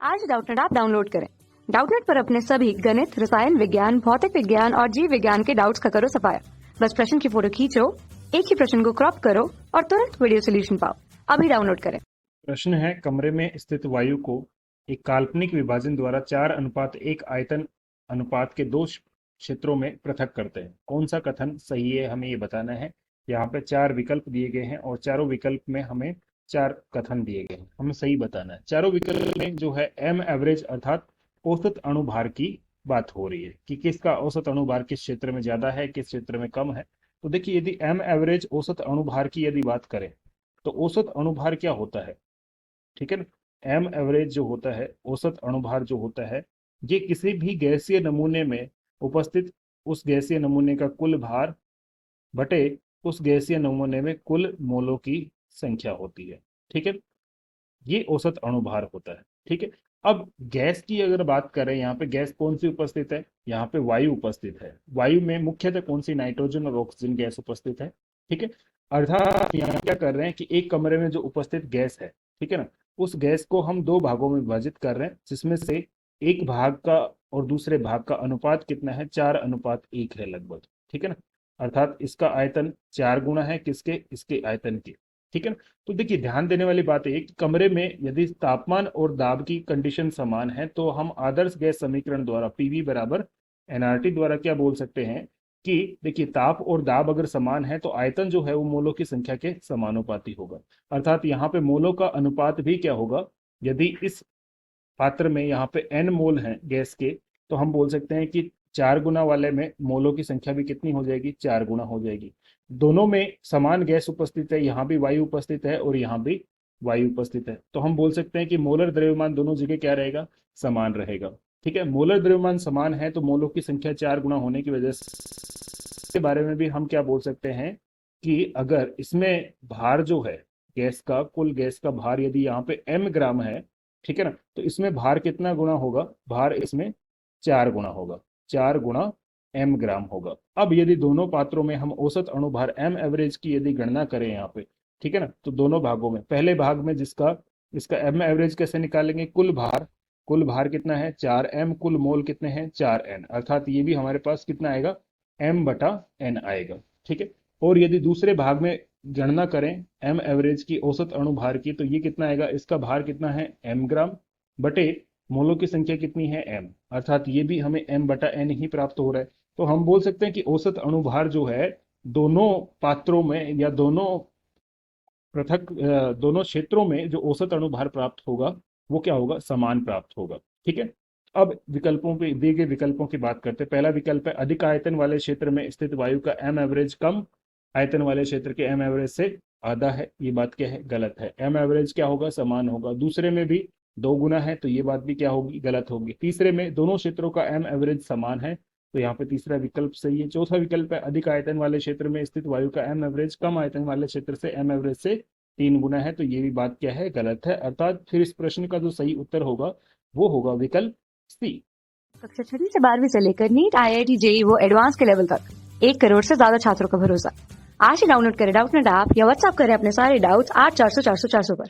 आज Doubtnut app download करें। Doubtnut पर अपने सभी गणित, रसायन विज्ञान, भौतिक विज्ञान और जीव विज्ञान के डाउट्स का करो सफाया। बस प्रश्न की फोटो खींचो, एक ही प्रश्न को क्रॉप करो और तुरंत वीडियो सोल्यूशन पाओ। अभी डाउनलोड करें। प्रश्न है, कमरे में स्थित वायु को एक काल्पनिक विभाजन द्वारा 4:1 आयतन अनुपात के दो क्षेत्रों में पृथक करते हैं। कौन सा कथन सही है, हमें ये बताना है। यहाँ पे 4 विकल्प दिए गए हैं और चारों विकल्प में हमें 4 कथन दिए गए हैं, हमें सही बताना है। चारों विकल्प में जो है एम एवरेज अर्थात औसत अणुभार की बात हो रही है कि किसका औसत अणुभार किस क्षेत्र में ज्यादा है, किस क्षेत्र में कम है। तो देखिए, यदि एम एवरेज औसत अणुभार की यदि बात करें तो औसत अणुभार क्या होता है, ठीक है ना। एम एवरेज जो होता है, औसत अणुभार जो होता है, ये किसी भी गैसीय नमूने में उपस्थित उस गैसीय नमूने का कुल भार बटे उस गैसीय नमूने में कुल मोलों की संख्या होती है, ठीक है। ये औसत अणुभार होता है, ठीक है। अब गैस की अगर बात करें, यहाँ पे गैस कौन सी उपस्थित है, यहाँ पे वायु उपस्थित है। वायु में मुख्यतः कौन सी, नाइट्रोजन और ऑक्सीजन गैस उपस्थित है, ठीक है। अर्थात यहाँ क्या कर रहे हैं कि एक कमरे में जो उपस्थित गैस है, ठीक है ना, उस गैस को हम दो भागों में विभाजित कर रहे हैं, जिसमें से एक भाग का और दूसरे भाग का अनुपात कितना है, 4:1 है लगभग, ठीक है ना। अर्थात इसका आयतन 4 गुना है किसके, इसके आयतन के, ठीक है ना। तो देखिए, ध्यान देने वाली बात है कि कमरे में यदि तापमान और दाब की कंडीशन समान है तो हम आदर्श गैस समीकरण द्वारा पीवी बराबर एनआरटी द्वारा क्या बोल सकते हैं कि देखिए, ताप और दाब अगर समान है तो आयतन जो है वो मोलों की संख्या के समानुपाती होगा। अर्थात यहाँ पे मोलों का अनुपात भी क्या होगा, यदि इस पात्र में यहाँ पे n मोल हैं गैस के, तो हम बोल सकते हैं कि 4 गुना वाले में मोलों की संख्या भी कितनी हो जाएगी, 4 गुना हो जाएगी। दोनों में समान गैस उपस्थित है, यहाँ भी वायु उपस्थित है और यहाँ भी वायु उपस्थित है, तो हम बोल सकते हैं कि मोलर द्रव्यमान दोनों जगह क्या रहेगा, समान रहेगा, ठीक है। मोलर द्रव्यमान समान है तो मोलों की संख्या 4 गुना होने की वजह से के बारे में भी हम क्या बोल सकते हैं कि अगर इसमें भार जो है गैस का, कुल गैस का भार यदि यहाँ पे m ग्राम है, ठीक है ना, तो इसमें भार कितना गुना होगा, भार इसमें 4 गुना होगा, 4 गुना m ग्राम होगा। अब यदि दोनों पात्रों में हम औसत अणुभार m एवरेज की यदि गणना करें यहाँ पे, ठीक है ना, तो दोनों भागों में पहले भाग में जिसका इसका m एवरेज कैसे निकालेंगे, कुल भार कितना है 4m, कुल मोल कितने हैं 4n, अर्थात ये भी हमारे पास कितना आएगा, m/n आएगा, ठीक है। और यदि दूसरे भाग में गणना करें एम एवरेज की औसत अणुभार की, तो ये कितना आएगा, इसका भार कितना है m ग्राम बटे मोलों की संख्या कितनी है m, अर्थात ये भी हमें m/n ही प्राप्त हो रहा है। तो हम बोल सकते हैं कि औसत अणुभार जो है दोनों पात्रों में या दोनों क्षेत्रों में जो औसत अणुभार प्राप्त होगा वो क्या होगा, समान प्राप्त होगा, ठीक है। अब विकल्पों पे दिए गए विकल्पों की बात करते हैं। पहला विकल्प है, अधिक आयतन वाले क्षेत्र में स्थित वायु का एम एवरेज कम आयतन वाले क्षेत्र के एम एवरेज से आधा है। ये बात क्या है, गलत है। एम एवरेज क्या होगा, समान होगा। दूसरे में भी 2 गुना है, तो ये बात भी क्या होगी, गलत होगी। तीसरे में दोनों क्षेत्रों का एम एवरेज समान है, तो यहाँ पे तीसरा विकल्प सही है। चौथा विकल्प है, अधिक आयतन वाले क्षेत्र में स्थित वायु का एम एवरेज कम आयतन वाले क्षेत्र से एम एवरेज से 3 गुना है, तो ये भी बात क्या है, गलत है। अर्थात फिर इस प्रश्न का जो सही उत्तर होगा वो होगा विकल्प सी। कक्षा 6 से 12वीं से लेकर नीट, IIT, JEE वो एडवांस के लेवल तक 1 करोड़ से ज्यादा छात्रों का भरोसा। आज ही डाउनलोड करें डाउटनेट ऐप या व्हाट्सएप करें अपने सारे डाउट्स 8400 400 400 पर।